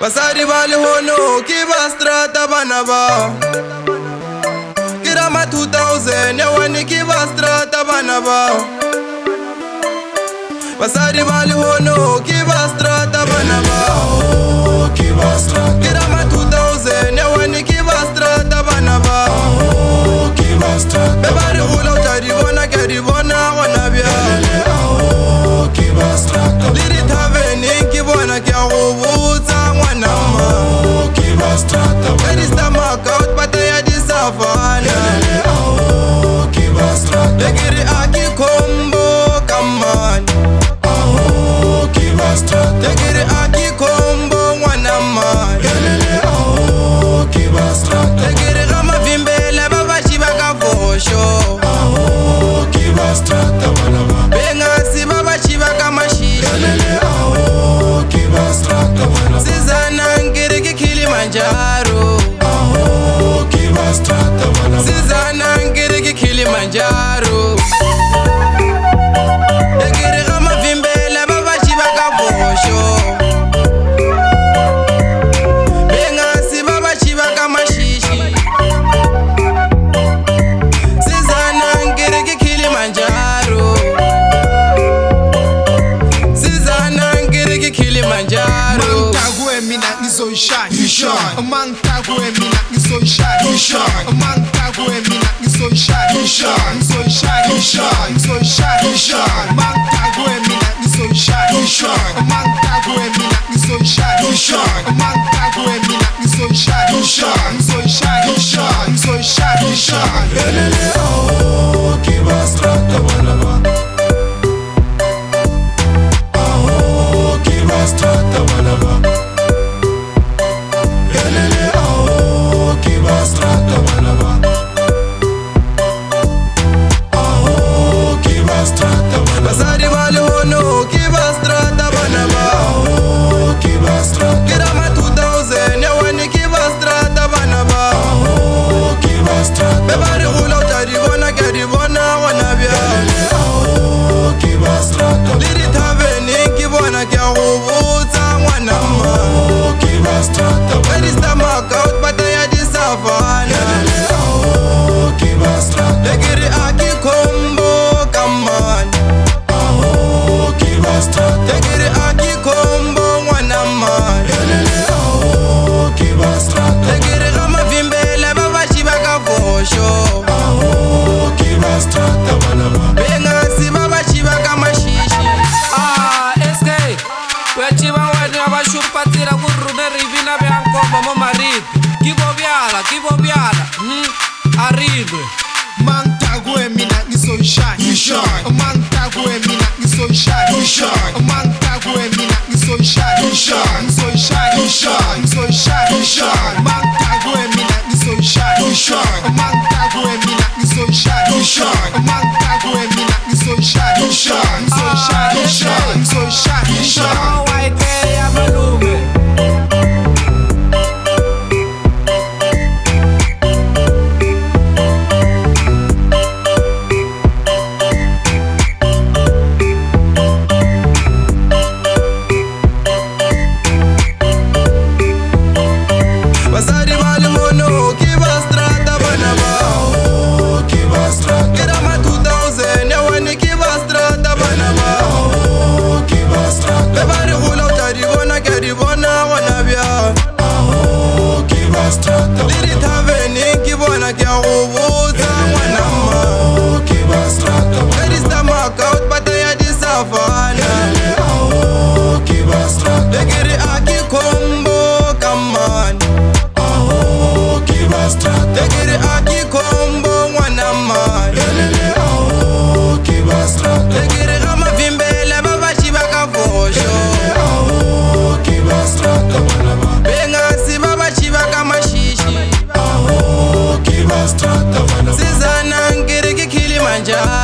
Basadi ba lehono ke ba strata bana ba. Ke rama 2000 ya wani ke ba strata bana ba. Basadi ba lehono ke ba strata bana ba. Ke rama 2000 ya wani ke ba strata bana ba. Be ba re gola o tla di bona ke di bona gona bjale. Le di thaveneng ke bona ke a go botsa ngwana ma. Ke di stamaka o tpata ya di safana. Le ke re a ke combo kamane. Le ke re a ke combo ngwana mane. Le ke re ga mavimbela ba ba shiba ka fosho. Bengasi ba ba shiba ka mashishi. Sizana ngere ke Kilimanjaro. Sizana ngere ke Kilimanjaro. Le ke re ga mavimbela ba ba shiba ka fosho. Bengasi ba ba shiba ka mashishi. Sizana ngere ke Kilimanjaro. Sizana ngere ke Kilimanjaro. Mangtagwe mina ngizoyishaya. Mangtagwe mina ngizoyishaya. Mangtagwe mina ngizoyishaya. Mangtagwe mina ngizoyishaya. Mangtagwe mina ngizoyishaya. Mangtagwe mina Basadi ba lehono ke ba strata bana ba. Ke rama 2000 ya wani ke ba strata bana ba. Be ba re gola o tla di bona ke di bona gona bjale. Le di thaveneng ke bona ke a go botsa ngwana ma. Ke di stamaka o tpata ya di safana. Le ke re a ke combo kamane. Le ke re a ke combo ngwana mane. Le ke re ga mavimbela ba ba shiba ka fosho. Bengasi ba ba shiba ka mashishi. SK wechiva wena abashupatira ku rune rivina byankombo mo marito kibo byala aridwe. Mangtagwe mina ngizoyishaya. Mangtagwe mina ngizoyishaya. Mangtagwe mina ngizoyishaya. Mangtagwe mina ngizoyishaya. Mangtagwe mina ngizoyishaya. Mangtagwe mina ngizoyishaya. YK amalume Basadi ba lehono ke ba strata bana ba. Ke rama 2000 ya wani ke ba strata bana ba. Be ba re gola o tla di bona ke di bona gona bjale. Le di thaveneng ke bona ke a go botsa ngwana ma. Ke di stamaka o tpata ya di safana. Le ke re a ke combo kamane. Le ke re a ke combo ngwana mane. Le ke re ga mavimbela ba ba shiba ka fosho. Bengasi ba ba shiba ka mashishi. Sizana ngere ke Kilimanjaro.